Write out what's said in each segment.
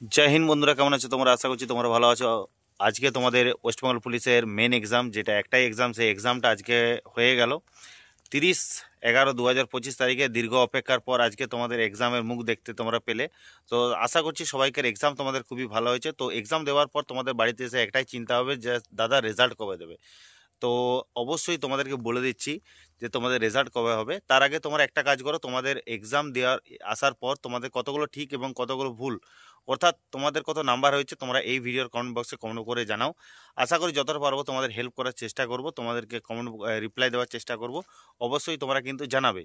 জয় হিন্দ বন্ধুরা, কেমন আছো তোমরা? আশা করছি তোমরা ভালো আছো। আজকে তোমাদের ওয়েস্টবেঙ্গল পুলিশের মেন এক্সাম, যেটা একটাই এক্সাম, সেই এক্সামটা আজকে হয়ে গেল 30/11/2025 তারিখে। দীর্ঘ অপেক্ষার পর আজকে তোমাদের এক্সামের মুখ দেখতে তোমরা পেলে। তো আশা করছি সবাইকার এক্সাম তোমাদের খুবই ভালো হয়েছে। তো এক্সাম দেওয়ার পর তোমাদের বাড়িতে এসে একটাই চিন্তা হবে যে দাদা রেজাল্ট কবে দেবে। তো অবশ্যই তোমাদেরকে বলে দিচ্ছি যে তোমাদের রেজাল্ট কবে হবে। তার আগে তোমরা একটা কাজ করো, তোমাদের এক্সাম দেওয়ার আসার পর তোমাদের কতগুলো ঠিক এবং কতগুলো ভুল, অর্থাৎ তোমাদের কত নাম্বার হয়েছে, তোমরা এই ভিডিওর কমেন্ট বক্সে কমেন্ট করে জানাও। আশা করি যতটা পারবো তোমাদের হেল্প করার চেষ্টা করব, তোমাদেরকে কমেন্ট রিপ্লাই দেওয়ার চেষ্টা করব। অবশ্যই তোমরা কিন্তু জানাবে।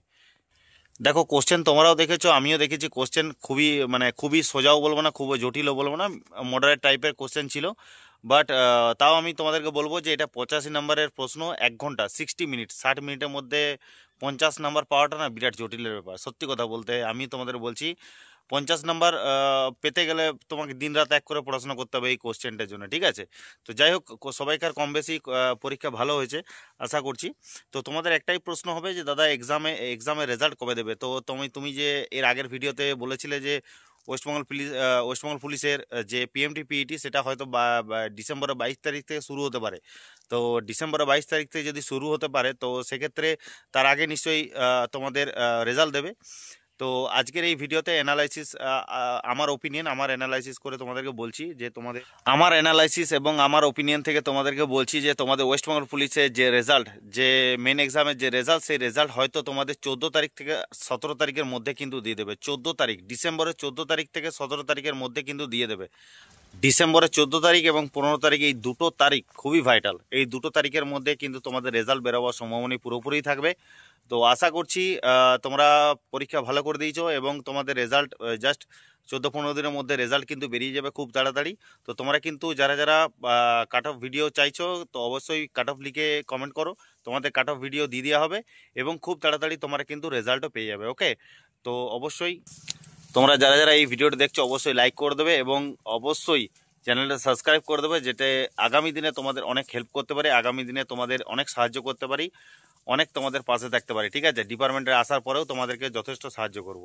দেখো, কোশ্চেন তোমরাও দেখেছো, আমিও দেখেছি। কোশ্চেন খুবই খুবই সোজাও বলবো না, খুবই জটিলও বলবো না, মডারেট টাইপের কোশ্চেন ছিল। বাট তাও আমি তোমাদেরকে বলবো যে এটা 85 নম্বরের প্রশ্ন, 1 ঘন্টা 60 মিনিট, 60 মিনিটের মধ্যে 50 নাম্বার পাওয়াটা না বিরাট জটিলের ব্যাপার। সত্যি কথা বলতে আমি তোমাদের বলছি, 50 নাম্বার পেতে গেলে তোমাকে দিন রাত এক করে পড়াশোনা করতে হবে এই কোশ্চেনটার জন্য, ঠিক আছে? তো যাই হোক, সবাইকার কম বেশি পরীক্ষা ভালো হয়েছে আশা করছি। তো তোমাদের একটাই প্রশ্ন হবে যে দাদা এক্সামের রেজাল্ট কবে দেবে। তো তুমি যে এর আগের ভিডিওতে বলেছিলে যে ওয়েস্টবেঙ্গল পুলিশের যে পিএমটি পিইটি, সেটা হয়তো ডিসেম্বরের 22 তারিখ থেকে শুরু হতে পারে। তো ডিসেম্বরের 22 তারিখ থেকে যদি শুরু হতে পারে, তো সেক্ষেত্রে তার আগে নিশ্চয়ই তোমাদের রেজাল্ট দেবে। তো আজকের এই ভিডিওতে আমার অ্যানালাইসিস করে তোমাদেরকে বলছি যে আমার অ্যানালাইসিস এবং আমার ওপিনিয়ন থেকে তোমাদেরকে বলছি যে তোমাদের ওয়েস্টবেঙ্গল পুলিশের যে রেজাল্ট, যে মেন এক্সামের যে রেজাল্ট, সেই রেজাল্ট হয়তো তোমাদের 14 তারিখ থেকে 17 তারিখের মধ্যে কিন্তু দিয়ে দেবে। 14 তারিখ, ডিসেম্বরের 14 তারিখ থেকে 17 তারিখের মধ্যে কিন্তু দিয়ে দেবে। ডিসেম্বরের 14 তারিখ এবং 15 তারিখ, এই দুটো তারিখ খুবই ভাইটাল। এই দুটো তারিখের মধ্যে কিন্তু তোমাদের রেজাল্ট বেরোবার সম্ভাবনা পুরোপুরি থাকবে। তো আশা করছি তোমরা পরীক্ষা ভালো করে দিয়েছো এবং তোমাদের রেজাল্ট জাস্ট 14-15 দিনের মধ্যে রেজাল্ট কিন্তু বেরিয়ে যাবে খুব তাড়াতাড়ি। তো তোমরা কিন্তু যারা যারা কাট অফ ভিডিও চাইছো, তো অবশ্যই কাট অফ লিখে কমেন্ট করো, তোমাদের কাট অফ ভিডিও দিয়ে দেওয়া হবে এবং খুব তাড়াতাড়ি তোমরা কিন্তু রেজাল্টও পেয়ে যাবে। ওকে, তো অবশ্যই তোমরা যারা যারা এই ভিডিওটা দেখছো অবশ্যই লাইক করে দেবে এবং অবশ্যই চ্যানেলটা সাবস্ক্রাইব করে দেবে, যেটা আগামী দিনে তোমাদের অনেক হেল্প করতে পারে, আগামী দিনে তোমাদের অনেক সাহায্য করতে পারি, অনেক তোমাদের পাশে থাকতে পারি, ঠিক আছে? ডিপার্টমেন্টে আসার পরেও তোমাদেরকে যথেষ্ট সাহায্য করব।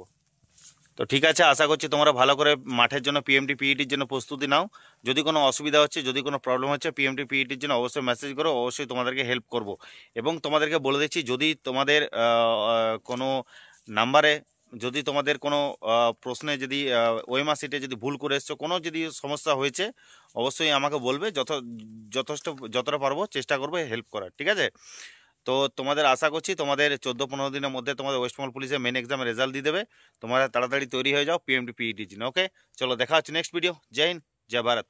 তো ঠিক আছে, আশা করছি তোমরা ভালো করে মাঠের জন্য পিএমটি পিইটির জন্য প্রস্তুতি নাও। যদি কোনো অসুবিধা হচ্ছে, যদি কোনো প্রবলেম হচ্ছে পিএমটি পিইটির জন্য, অবশ্যই মেসেজ করো, অবশ্যই তোমাদেরকে হেল্প করব। এবং তোমাদেরকে বলে দিচ্ছি, যদি তোমাদের কোনো নাম্বারে, যদি তোমাদের কোনো প্রশ্নে, যদি ওএমআর শিটে যদি ভুল করে এসছো, কোনো যদি সমস্যা হয়েছে, অবশ্যই আমাকে বলবে। যথেষ্ট যতটা পারবো চেষ্টা করবো হেল্প করার, ঠিক আছে? তো তোমাদের আশা করছি তোমাদের 14-15 দিনের মধ্যে তোমাদের ওয়েস্টবেঙ্গল পুলিশের মেন এক্সামের রেজাল্ট দিয়ে দেবে। তোমরা তাড়াতাড়ি তৈরি হয়ে যাও পিএমটি পিইটির জন্য। ওকে, চলো দেখা হচ্ছে নেক্সট ভিডিও। জয় হিন্দ, জয় ভারত।